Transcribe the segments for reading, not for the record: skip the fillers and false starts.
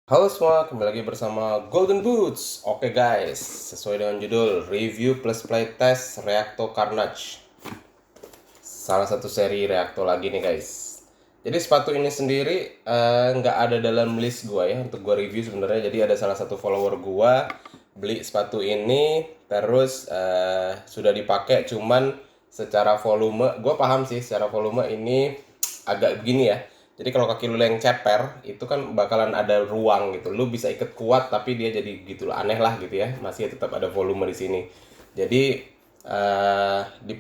Halo semua, kembali lagi bersama Golden Boots. Oke guys, sesuai dengan judul Review plus Playtest Reacto Carnage. Salah satu seri Reacto lagi nih guys. Jadi sepatu ini sendiri nggak ada dalam list gua ya untuk gua review sebenarnya. Jadi ada salah satu follower gua beli sepatu ini, terus sudah dipakai, cuman secara volume, gua paham sih secara volume ini agak begini ya. Jadi kalau kaki lu yang ceper, itu kan bakalan ada ruang gitu. Lu bisa ikat kuat, tapi dia jadi gitu aneh lah gitu ya. Masih tetap ada volume di sini. Jadi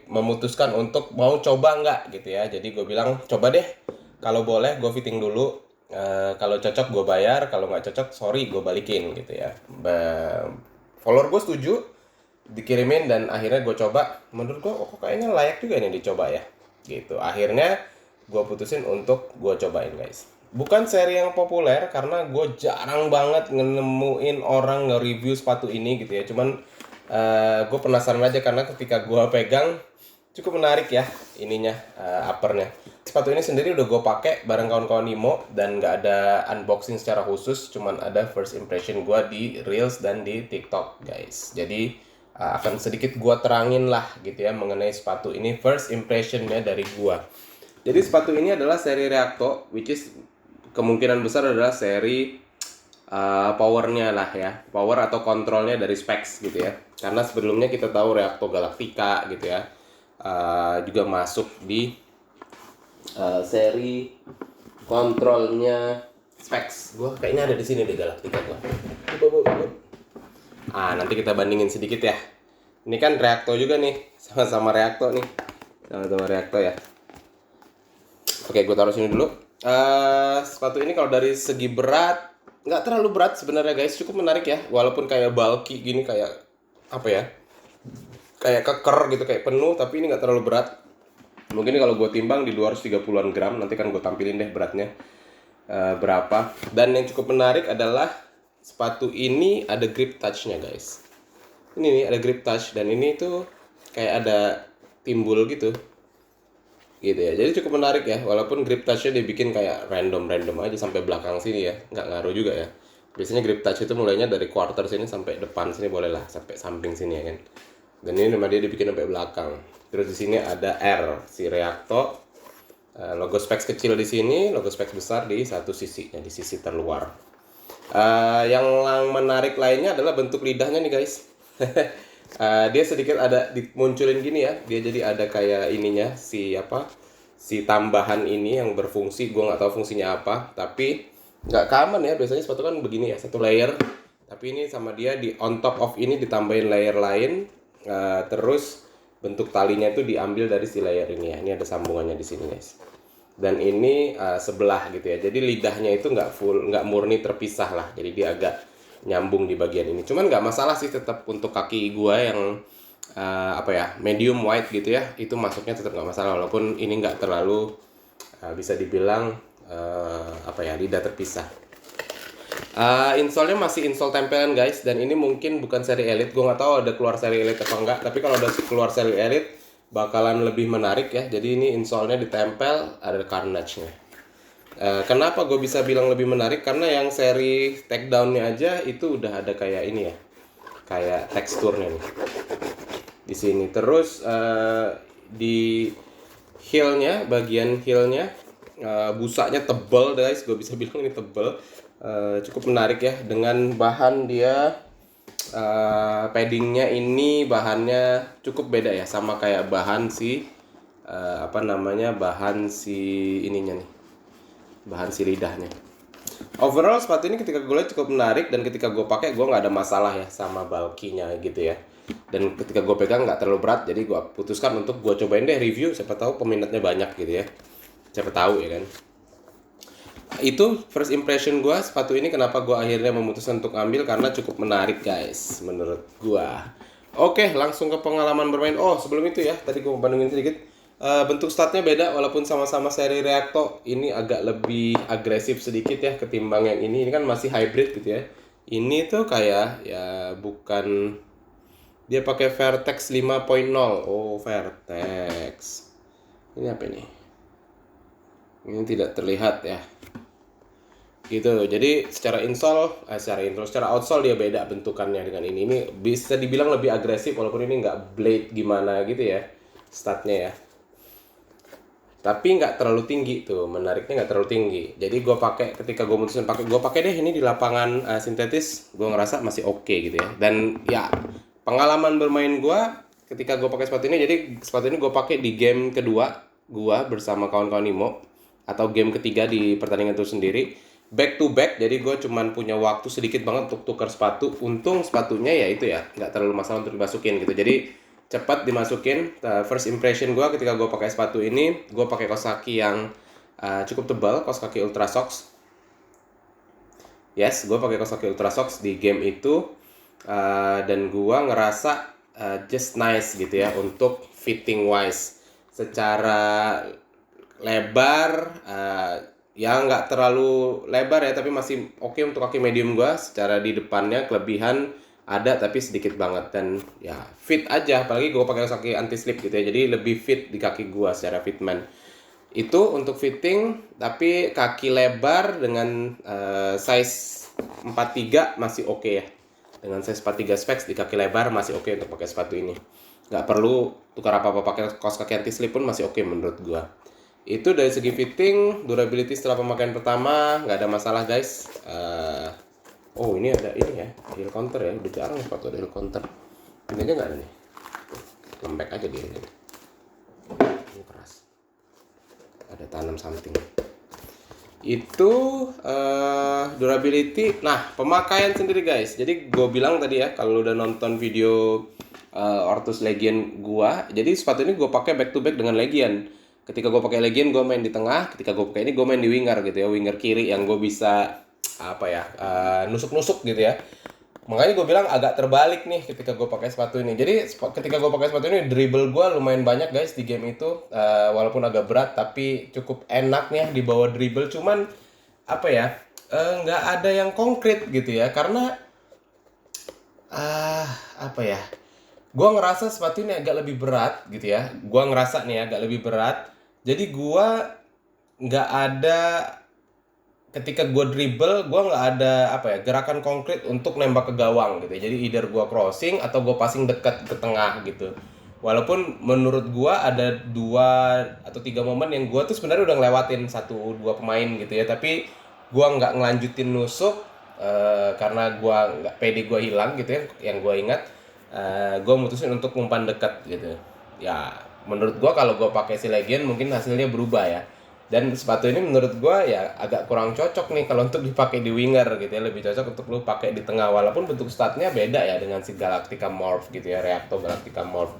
memutuskan untuk mau coba nggak gitu ya. Jadi gue bilang coba deh. Kalau boleh gue fitting dulu. Kalau cocok gue bayar. Kalau nggak cocok sorry gue balikin gitu ya. Follower gue setuju, dikirimin dan akhirnya gue coba. Menurut gue kok kayaknya layak juga nih dicoba ya gitu. Akhirnya gue putusin untuk gue cobain guys. Bukan seri yang populer karena gue jarang banget nemuin orang nge-review sepatu ini gitu ya. Cuman gue penasaran aja karena ketika gue pegang cukup menarik ya ininya, uppernya. Sepatu ini sendiri udah gue pakai bareng kawan-kawan Nimo dan nggak ada unboxing secara khusus, cuman ada first impression gue di Reels dan di TikTok guys. Jadi akan sedikit gue terangin lah gitu ya mengenai sepatu ini, first impressionnya dari gue. Jadi sepatu ini adalah seri Reacto, which is kemungkinan besar adalah seri powernya lah ya, power atau kontrolnya dari specs gitu ya. Karena sebelumnya kita tahu Reacto Galactica gitu ya, juga masuk di seri kontrolnya specs. Gua kayaknya ada di sini di Galactica gua. Nanti kita bandingin sedikit ya. Ini kan Reacto juga nih, sama-sama Reacto nih, sama-sama Reacto ya. Oke, gue taruh sini dulu. Sepatu ini kalau dari segi berat nggak terlalu berat sebenarnya guys, cukup menarik ya. Walaupun kayak bulky gini, kayak apa ya? Kayak keker gitu, kayak penuh, tapi ini nggak terlalu berat. Mungkin kalau gue timbang di 230-an gram, nanti kan gue tampilin deh beratnya berapa. Dan yang cukup menarik adalah sepatu ini ada grip touch-nya guys. Ini nih ada grip touch dan ini tuh kayak ada timbul gitu ya. Jadi cukup menarik ya, walaupun grip touch-nya dibikin kayak random aja sampai belakang sini ya, nggak ngaruh juga ya. Biasanya grip touch itu mulainya dari quarter sini sampai depan sini, boleh lah sampai samping sini ya kan. Dan ini nama dia dibikin sampai belakang. Terus di sini ada R si Reacto, logo specs kecil di sini, logo specs besar di satu sisinya, di sisi terluar. Yang menarik lainnya adalah bentuk lidahnya nih guys. Dia sedikit ada dimunculin gini ya, dia jadi ada kayak ininya, si tambahan ini yang berfungsi. Gue nggak tahu fungsinya apa, tapi nggak common ya, biasanya sepatu kan begini ya, satu layer. Tapi ini sama dia di on top of ini ditambahin layer lain. Terus bentuk talinya itu diambil dari si layer ini ya. Ini ada sambungannya di sini guys. Dan ini sebelah gitu ya, jadi lidahnya itu nggak murni terpisah lah, jadi dia agak nyambung di bagian ini. Cuman nggak masalah sih, tetap untuk kaki gua yang medium wide gitu ya, itu masuknya tetap nggak masalah, walaupun ini nggak terlalu bisa dibilang lidah terpisah. Installnya masih install tempelan guys, dan ini mungkin bukan seri elite. Gue nggak tahu ada keluar seri elite apa enggak, tapi kalau udah keluar seri elite bakalan lebih menarik ya. Jadi ini installnya ditempel, ada Carnage-nya. Kenapa gue bisa bilang lebih menarik? Karena yang seri takedown-nya aja itu udah ada kayak ini ya, kayak teksturnya nih di sini. Terus di heel-nya, bagian heel-nya, busanya tebal guys, gue bisa bilang ini tebal. Cukup menarik ya, dengan bahan dia, paddingnya ini bahannya cukup beda ya, sama kayak bahan si bahan si ininya nih, bahan si lidahnya. Overall sepatu ini ketika gue lihat cukup menarik, dan ketika gue pakai gue nggak ada masalah ya sama bulky-nya gitu ya. Dan ketika gue pegang nggak terlalu berat, jadi gue putuskan untuk gue cobain deh review, siapa tahu peminatnya banyak gitu ya, siapa tahu ya kan. Itu first impression gue sepatu ini, kenapa gue akhirnya memutuskan untuk ambil, karena cukup menarik guys menurut gue. Oke, langsung ke pengalaman bermain. Oh, sebelum itu ya, tadi gue bandingin sedikit. Bentuk statnya beda, walaupun sama-sama seri Reacto. Ini agak lebih agresif sedikit ya ketimbang yang ini. Ini kan masih hybrid gitu ya. Ini tuh kayak ya bukan, dia pakai Vertex 5.0. Oh, Vertex. Ini apa ini? Ini tidak terlihat ya. gitu. Jadi secara outsole dia beda bentukannya dengan ini bisa dibilang lebih agresif walaupun ini nggak blade gimana gitu ya statnya ya, tapi nggak terlalu tinggi tuh, menariknya nggak terlalu tinggi. Jadi ketika gue mutusin gue pakai deh ini di lapangan sintetis, gue ngerasa masih oke gitu ya. Dan ya pengalaman bermain gue ketika gue pakai sepatu ini, jadi sepatu ini gue pakai di game kedua gue bersama kawan-kawan Imo, atau game ketiga di pertandingan itu sendiri, back to back. Jadi gue cuman punya waktu sedikit banget untuk tukar sepatu. Untung sepatunya ya itu ya nggak terlalu masalah untuk dimasukin gitu, jadi cepat dimasukin. First impression gue ketika gue pakai sepatu ini, gue pakai kaos kaki yang cukup tebal, kaos kaki Ultra Socks. Yes, gue pakai kaos kaki Ultra Socks di game itu, dan gue ngerasa just nice gitu ya untuk fitting wise. Secara lebar, ya nggak terlalu lebar ya, tapi masih oke untuk kaki medium gue. Secara di depannya kelebihan ada tapi sedikit banget, dan ya fit aja, apalagi gue pakai kaki anti slip gitu ya, jadi lebih fit di kaki gue secara fitment. Itu untuk fitting, tapi kaki lebar dengan size 43 masih oke ya. Dengan size 43 specs di kaki lebar masih oke untuk pakai sepatu ini. Nggak perlu tukar apa-apa, pakai kaos kaki anti slip pun masih oke menurut gua. Itu dari segi fitting, durability setelah pemakaian pertama nggak ada masalah guys. Oh ini ada ini ya, heel counter ya, udah jarang sepatu ada heel counter. Ini aja nggak ada nih, lembek aja dia ini keras, ada tanam something. Itu durability. Nah, pemakaian sendiri guys, jadi gue bilang tadi ya, kalau udah nonton video Ortus Legion gua, jadi sepatu ini gue pakai back to back dengan Legion. Ketika gue pakai Legion gue main di tengah, ketika gue pakai ini gue main di winger gitu ya, winger kiri yang gue bisa apa ya, nusuk-nusuk gitu ya. Makanya gue bilang agak terbalik nih ketika gue pakai sepatu ini. Jadi ketika gue pakai sepatu ini, dribble gue lumayan banyak guys di game itu. Walaupun agak berat tapi cukup enak nih di bawah dribble. Cuman apa ya, nggak ada yang konkret gitu ya, karena apa ya, gue ngerasa sepatu ini agak lebih berat gitu ya. Gue ngerasa nih agak lebih berat. Jadi gue nggak ada, ketika gue dribble gue nggak ada apa ya, gerakan konkret untuk nembak ke gawang gitu ya. Jadi either gue crossing atau gue passing dekat ke tengah gitu. Walaupun menurut gue ada 2 atau 3 momen yang gue tuh sebenarnya udah ngelewatin 1-2 pemain gitu ya, tapi gue nggak ngelanjutin nusuk karena gue nggak pede, gue hilang gitu ya. Yang gue ingat, gue mutusin untuk umpan dekat gitu ya. Menurut gue kalau gue pakai si Legion mungkin hasilnya berubah ya. Dan sepatu ini menurut gue ya agak kurang cocok nih kalau untuk dipakai di winger gitu ya. Lebih cocok untuk lu pakai di tengah, walaupun bentuk statnya beda ya dengan si Galactica Morph gitu ya, Reacto Galactica Morph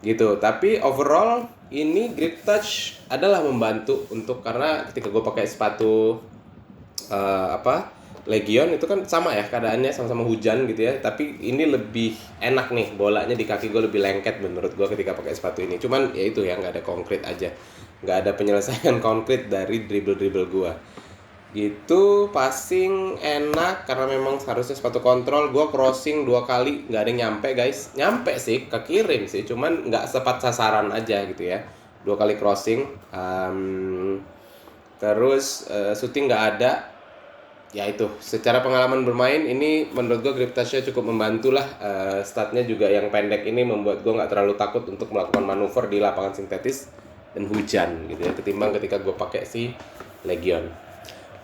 gitu. Tapi overall ini grip touch adalah membantu untuk, karena ketika gue pakai sepatu Legion itu kan sama ya keadaannya, sama-sama hujan gitu ya, tapi ini lebih enak nih, bolanya di kaki gue lebih lengket menurut gue ketika pakai sepatu ini. Cuman ya itu ya, nggak ada konkret aja, nggak ada penyelesaian konkret dari dribble gue gitu. Passing enak karena memang harusnya sepatu kontrol. Gue crossing 2 kali nggak ada yang nyampe guys, nyampe sih ke kirim sih, cuman nggak tepat sasaran aja gitu ya. 2 kali crossing. Terus shooting nggak ada. Ya itu, secara pengalaman bermain ini menurut gue grip touch-nya cukup membantu lah. Statnya juga yang pendek ini membuat gue nggak terlalu takut untuk melakukan manuver di lapangan sintetis dan hujan gitu ya, ketimbang ketika gue pakai si Legion.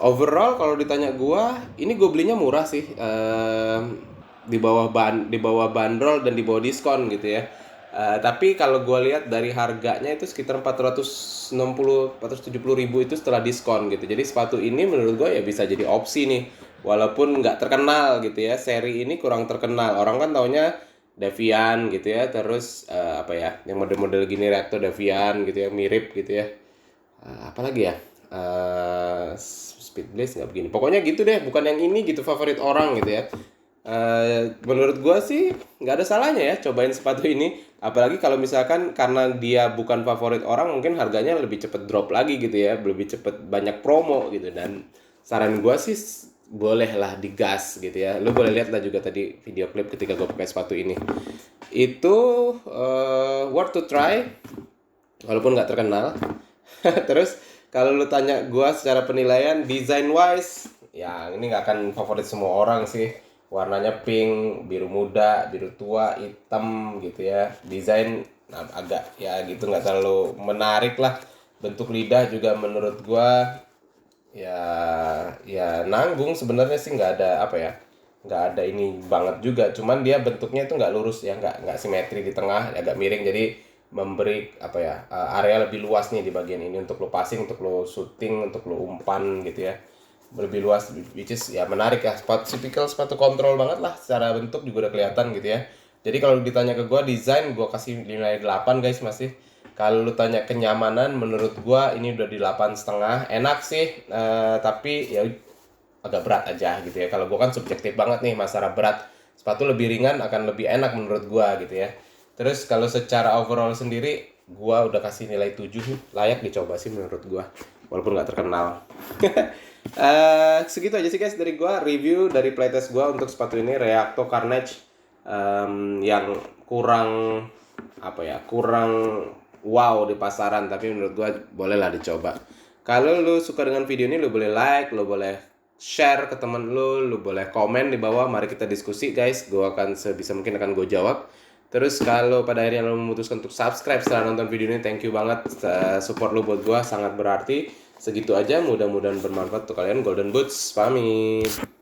Overall kalau ditanya gue, ini gue belinya murah sih, di bawah bandrol dan di bawah diskon gitu ya. Tapi kalau gue lihat dari harganya itu sekitar 470 ribu itu setelah diskon gitu. Jadi sepatu ini menurut gue ya bisa jadi opsi nih, walaupun nggak terkenal gitu ya. Seri ini kurang terkenal, orang kan taunya Devian gitu ya. Terus apa ya, yang model-model gini Reacto Devian gitu ya, mirip gitu ya. Apalagi ya, Speed Blaze nggak begini. Pokoknya gitu deh, bukan yang ini gitu favorit orang gitu ya. Menurut gue sih nggak ada salahnya ya cobain sepatu ini, apalagi kalau misalkan karena dia bukan favorit orang, mungkin harganya lebih cepet drop lagi gitu ya, lebih cepet banyak promo gitu. Dan saran gue sih bolehlah digas gitu ya. Lu boleh lihat lah juga tadi video klip ketika gue pakai sepatu ini, itu worth to try walaupun nggak terkenal. Terus Kalau lu tanya gua secara penilaian design wise, ya ini nggak akan favorit semua orang sih. Warnanya pink, biru muda, biru tua, hitam gitu ya. Desain agak ya gitu nggak terlalu menarik lah. Bentuk lidah juga menurut gua ya ya nanggung sebenarnya sih, nggak ada apa ya, nggak ada ini banget juga, cuman dia bentuknya itu nggak lurus ya, nggak simetri di tengah, agak miring, jadi memberi apa ya, area lebih luas nih di bagian ini untuk lo passing, untuk lo shooting, untuk lo umpan gitu ya, lebih luas, which is ya menarik ya, tipikal sepatu kontrol banget lah, secara bentuk juga udah kelihatan gitu ya. Jadi kalau ditanya ke gua desain, gua kasih nilai 8 guys masih. Kalau lu tanya kenyamanan, menurut gua ini udah di 8,5. Enak sih, tapi ya agak berat aja gitu ya. Kalau gua kan subjektif banget nih masalah berat. Sepatu lebih ringan akan lebih enak menurut gua gitu ya. Terus kalau secara overall sendiri, gua udah kasih nilai 7 nih. Layak dicoba sih menurut gua. Walaupun nggak terkenal. Segitu aja sih guys dari gua review dari playtest gua untuk sepatu ini Reacto Carnage, yang kurang apa ya, kurang wow di pasaran, tapi menurut gua bolehlah dicoba. Kalau lu suka dengan video ini, lu boleh like, lu boleh share ke temen lu boleh komen di bawah, mari kita diskusi guys. Gua akan sebisa mungkin akan gue jawab. Terus kalau pada akhirnya lu memutuskan untuk subscribe setelah nonton video ini, thank you banget, support lu buat gua sangat berarti. Segitu aja, mudah-mudahan bermanfaat untuk kalian. Golden Boots pamit.